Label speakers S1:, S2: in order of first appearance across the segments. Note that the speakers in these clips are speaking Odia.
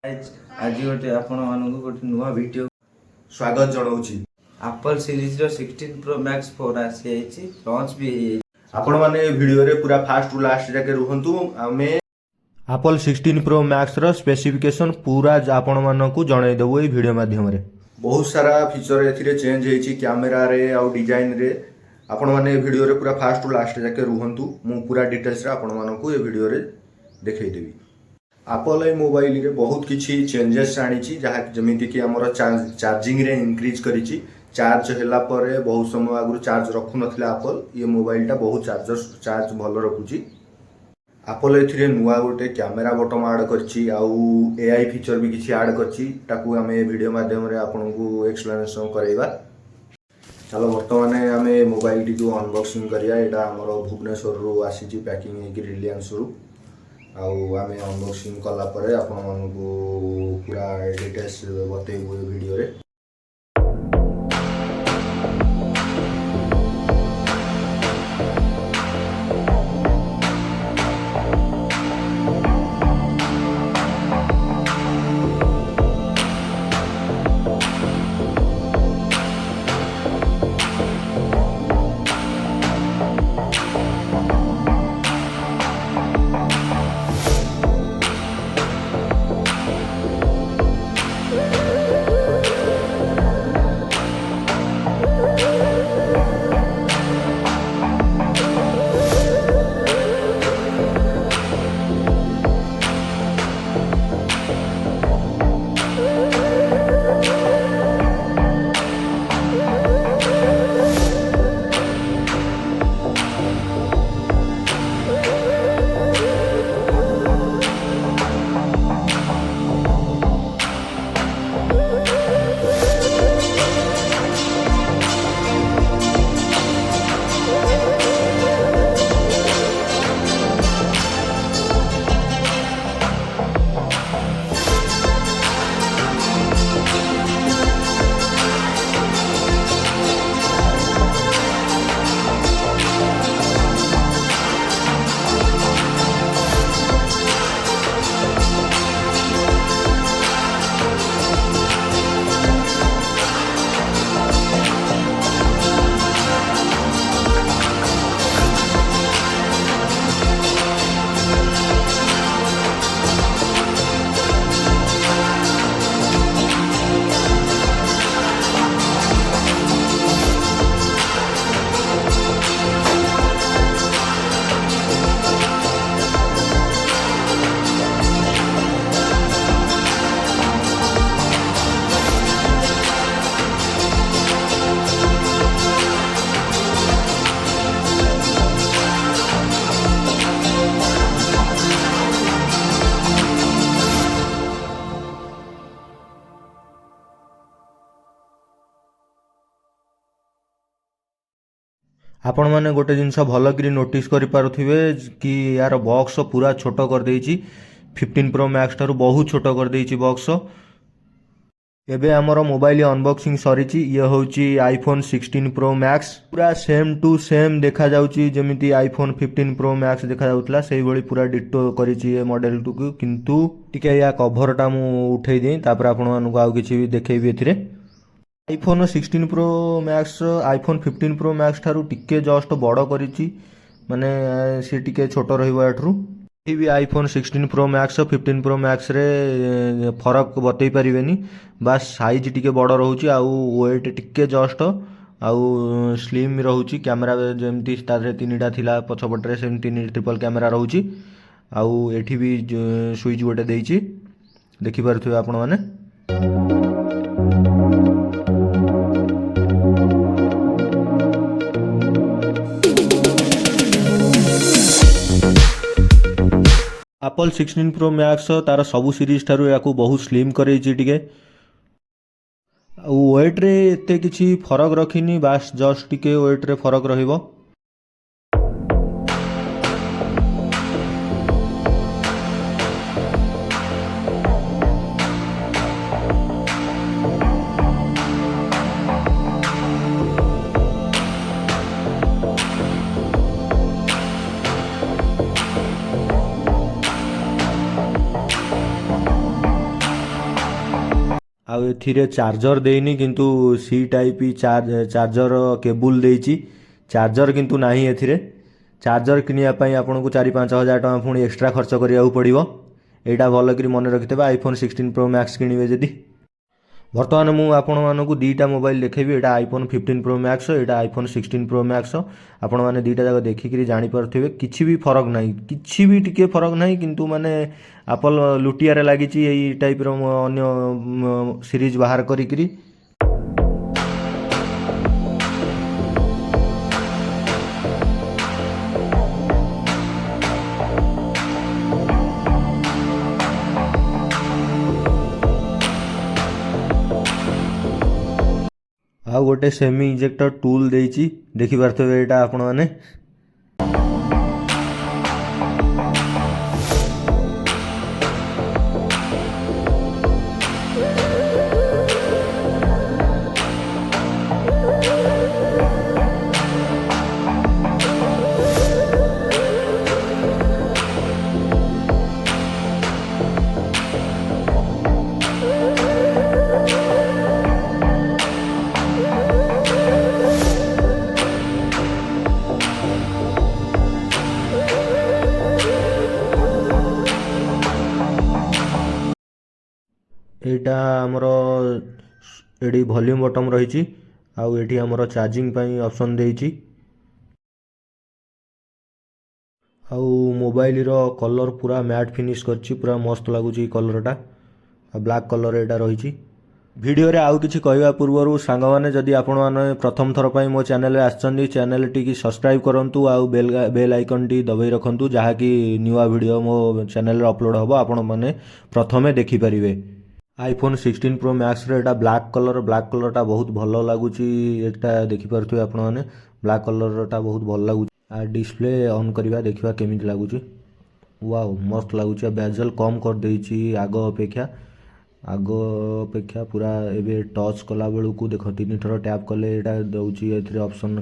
S1: आज गोटे आपण गोटे नुआ वीडियो
S2: स्वागत जनाऊँ।
S1: एप्पल सीरीज रो 16 प्रो मैक्स 4 आसी लॉन्च भी
S2: आपण माने वीडियो रे पूरा फास्ट टू लास्ट जाके रुहंतु। आमे एप्पल 16 प्रो मैक्स रो स्पेसिफिकेशन पूरा आपण मानकू जणाई देबो ए वीडियो माध्यम रे। बहुत सारा फीचर एथिरे चेंज हेछि कैमरा रे आ डिजाइन रे। आपण माने वीडियो रे पूरा फास्ट टू लास्ट जाके रुहंतु। मु पूरा डिटेल्स रे आपण मानकू ए वीडियो रे देखै देबी। एप्पल ए मोबाइल रे बहुत किछि चेंजेस आनी जहाँ जमीती कि आमर चार्जिंग रे इंक्रीज करिछि। चार्ज होला परे बहुत समय आगु चार्ज रखु नथिला एप्पल ये मोबाइल टा बहुत चार्ज भल रखुछि। एप्पल एथिरे नुआ गोटे कैमरा बटन ऐड करछि आउ एआई फीचर भी किछि ऐड करछि। ताकू आमे वीडियो माध्यम रे आपनकू एक्सप्लेनेशन करैबा। चलो वर्तमान आमे मोबाइल टी को अनबॉक्सिंग करिया। एटा हमर भुवनेश्वर रु आसीछि पैकिंग हेकि रिलायंस रु। आउ आमे अनबॉक्सिंग कला परे आपण मानकू पूरा डिटेल्स बतेबो वीडियो रे। आपण मैंने गोटे जिनस भल कि नोटिस करें कि यार बॉक्स पूरा छोट कर देछि। 15 प्रो मैक्स ठारू बहुत छोट कर देछि बॉक्स। एबे हमर मोबाइल अनबॉक्सिंग सरी। ये होची आईफोन 16 प्रो मैक्स पूरा सेम टू सेम देखा जाउची जेमिति आईफोन 15 प्रो मैक्स देखा जाउतला सेही भली पूरा डिटो करिछि ए मॉडल टू को। किंतु टिके या कवर टा मु उठै देई तापर आपण मानकू आउ किछि भी देखैबी एथिरे। IPhone 16 pro max iPhone 15 pro max ठारू टिके जस्ट बड़ करिछि माने से टिके छोट रहइबो एठरू। ये भी iPhone 16 pro max 15 pro max रे फरक बतई पारिबेनी। बस साइज टिके बड़ रहउछि आउ वेट टिके जस्ट आउ स्लिम रहउछि। कैमरा जेमति तारे तीनटा थिला पछपटरे सेम तीन ट्रिपल कैमरा रहउछि। आउ एठी भी स्विच गोटे देइछि देखि पारथुबे आपण माने। एप्पल 16 प्रो मैक्स तार सबू सीरीज ठारू याकू बहुत स्लिम करेछि टिके। वेट रे एते किछि फरक रखिनी बास जस्ट टिके वेट रे फरक रहिबो। ଆଉ ଏଥିରେ ଚାର୍ଜର ଦେଇନି କିନ୍ତୁ ସି ଟାଇପ୍ ଚାର୍ଜର କେବୁଲ୍ ଦେଇଛି। ଚାର୍ଜର କିନ୍ତୁ ନାହିଁ ଏଥିରେ। ଚାର୍ଜର କିଣିବା ପାଇଁ ଆପଣଙ୍କୁ 4-5 ହଜାର ଟଙ୍କା ପୁଣି ଏକ୍ସଟ୍ରା ଖର୍ଚ୍ଚ କରିବାକୁ ପଡ଼ିବ। ଏଇଟା ଭଲକରି ମନେ ରଖିଥିବେ ଆଇଫୋନ୍ 16 ପ୍ରୋ ମ୍ୟାକ୍ସ କିଣିବେ ଯଦି। ବର୍ତ୍ତମାନ ମୁଁ ଆପଣମାନଙ୍କୁ ଦୁଇଟା ମୋବାଇଲ ଦେଖେଇବି। ଏଇଟା ଆଇଫୋନ୍ 15 ପ୍ରୋ ମ୍ୟାକ୍ସ, ଏଇଟା ଆଇଫୋନ୍ 16 ପ୍ରୋ ମ୍ୟାକ୍ସ। ଆପଣମାନେ ଦୁଇଟା ଯାକ ଦେଖିକିରି ଜାଣିପାରୁଥିବେ କିଛି ବି ଫରକ ନାହିଁ, କିଛି ବି ଟିକେ ଫରକ ନାହିଁ। କିନ୍ତୁ ମାନେ ଆପଲ୍ ଲୁଟିଆରେ ଲାଗିଛି ଏଇ ଟାଇପ୍ର ଅନ୍ୟ ସିରିଜ୍ ବାହାର କରିକିରି। ଆଉ ଗୋଟେ ସେମି ଇଜେକ୍ଟର ଟୁଲ୍ ଦେଇଛି, ଦେଖିପାରୁଥିବେ ଏଇଟା ଆପଣମାନେ। ଏଇଟା ଆମର ଏଠି ଭଲ୍ୟୁମ୍ ବଟମ୍ ରହିଛି, ଆଉ ଏଠି ଆମର ଚାର୍ଜିଂ ପାଇଁ ଅପସନ୍ ଦେଇଛି। ଆଉ ମୋବାଇଲର କଲର୍ ପୁରା ମ୍ୟାଟ୍ ଫିନିଶ୍ କରିଛି, ପୁରା ମସ୍ତ ଲାଗୁଛି କଲର୍ଟା। ଆଉ ବ୍ଲାକ୍ କଲର୍ ଏଇଟା ରହିଛି। ଭିଡ଼ିଓରେ ଆଉ କିଛି କହିବା ପୂର୍ବରୁ ସାଙ୍ଗମାନେ, ଯଦି ଆପଣମାନେ ପ୍ରଥମ ଥର ପାଇଁ ମୋ ଚ୍ୟାନେଲରେ ଆସିଛନ୍ତି, ଚ୍ୟାନେଲଟିକି ସବସ୍କ୍ରାଇବ୍ କରନ୍ତୁ ଆଉ ବେଲ୍ ଆଇକନ୍ଟି ଦବାଇ ରଖନ୍ତୁ, ଯାହାକି ନୂଆ ଭିଡ଼ିଓ ମୋ ଚ୍ୟାନେଲରେ ଅପଲୋଡ଼ ହେବ ଆପଣମାନେ ପ୍ରଥମେ ଦେଖିପାରିବେ। ଆଇଫୋନ୍ 16 ପ୍ରୋ ମ୍ୟାକ୍ସରେ ଏଇଟା ବ୍ଲାକ୍ କଲର୍ଟା ବହୁତ ଭଲ ଲାଗୁଛି। ଏଇଟା ଦେଖିପାରୁଥିବେ ଆପଣମାନେ, ବ୍ଲାକ୍ କଲର୍ଟା ବହୁତ ଭଲ ଲାଗୁଛି। ଆଉ ଡିସପ୍ଲେ ଅନ୍ କରିବା, ଦେଖିବା କେମିତି ଲାଗୁଛି। ୱାଓ, ମସ୍ତ ଲାଗୁଛି। ଆଉ ବେଜେଲ୍ କମ୍ କରିଦେଇଛି ଆଗ ଅପେକ୍ଷା ପୁରା। ଏବେ ଟଚ୍ କଲା ବେଳକୁ ଦେଖ 3 ଥର ଟ୍ୟାପ୍ କଲେ ଏଇଟା ଦେଉଛି, ଏଥିରେ ଅପସନ୍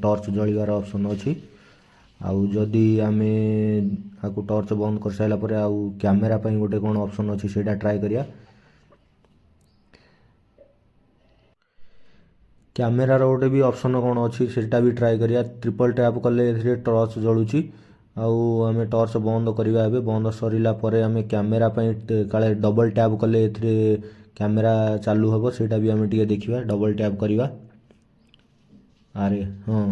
S2: ଟର୍ଚ୍ଚ ଜଳିବାର ଅପସନ୍ ଅଛି। ଆଉ ଯଦି ଆମେ ଆକୁ ଟର୍ଚ୍ଚ ବନ୍ଦ କରିସାରିଲା ପରେ ଆଉ କ୍ୟାମେରା ପାଇଁ ଗୋଟେ କ'ଣ ଅପସନ୍ ଅଛି, ସେଇଟା ଟ୍ରାଏ କରିବା। କ୍ୟାମେରାର ଗୋଟେ ବି ଅପସନ୍ କ'ଣ ଅଛି, ସେଇଟା ବି ଟ୍ରାଏ କରିବା। ଟ୍ରିପଲ୍ ଟ୍ୟାପ୍ କଲେ ଏଥିରେ ଟର୍ଚ୍ଚ ଜଳୁଛି। ଆଉ ଆମେ ଟର୍ଚ୍ଚ ବନ୍ଦ କରିବା। ଏବେ ବନ୍ଦ ସରିଲା ପରେ ଆମେ କ୍ୟାମେରା ପାଇଁ କାଳେ ଡବଲ୍ ଟ୍ୟାପ୍ କଲେ ଏଥିରେ କ୍ୟାମେରା ଚାଲୁ ହେବ, ସେଇଟା ବି ଆମେ ଟିକେ ଦେଖିବା। ଡବଲ୍ ଟ୍ୟାପ୍ କରିବା। ଆରେ ହଁ,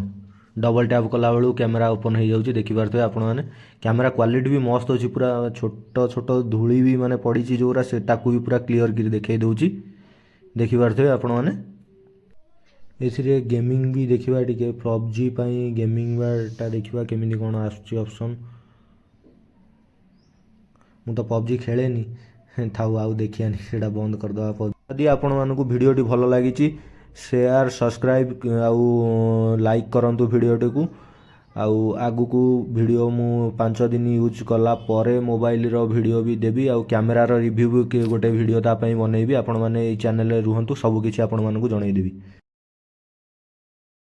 S2: ଡବଲ୍ ଟ୍ୟାପ୍ କଲାବେଳକୁ କ୍ୟାମେରା ଓପନ୍ ହେଇଯାଉଛି, ଦେଖିପାରୁଥିବେ ଆପଣମାନେ। କ୍ୟାମେରା କ୍ୱାଲିଟି ବି ମସ୍ତ ଅଛି, ପୁରା ଛୋଟ ଛୋଟ ଧୂଳି ବି ମାନେ ପଡ଼ିଛି ଯେଉଁଗୁରା, ସେଟାକୁ ବି ପୁରା କ୍ଲିଅର୍ କରି ଦେଖାଇ ଦେଉଛି, ଦେଖିପାରୁଥିବେ ଆପଣମାନେ। ଏଥିରେ ଗେମିଂ ବି ଦେଖିବା ଟିକେ। PUBG ପାଇଁ ଗେମିଂଟା ଦେଖିବା କେମିତି କ'ଣ ଆସୁଛି ଅପସନ୍। ମୁଁ ତ PUBG ଖେଳେନି, ଥାଉ ଆଉ ଦେଖିବାନି, ସେଇଟା ବନ୍ଦ କରିଦେବା। ଯଦି ଆପଣମାନଙ୍କୁ ଭିଡ଼ିଓଟି ଭଲ ଲାଗିଛି, ସେୟାର, ସବସ୍କ୍ରାଇବ୍ ଆଉ ଲାଇକ୍ କରନ୍ତୁ ଭିଡ଼ିଓଟିକୁ। ଆଉ ଆଗକୁ ଭିଡ଼ିଓ ମୁଁ 5 ଦିନ ୟୁଜ୍ କଲା ପରେ ମୋବାଇଲର ଭିଡ଼ିଓ ବି ଦେବି, ଆଉ କ୍ୟାମେରାର ରିଭ୍ୟୁ ବି ଗୋଟେ ଭିଡ଼ିଓ ତା ପାଇଁ ବନେଇବି। ଆପଣମାନେ ଏଇ ଚ୍ୟାନେଲରେ ରୁହନ୍ତୁ, ସବୁକିଛି ଆପଣମାନଙ୍କୁ ଜଣାଇଦେବି।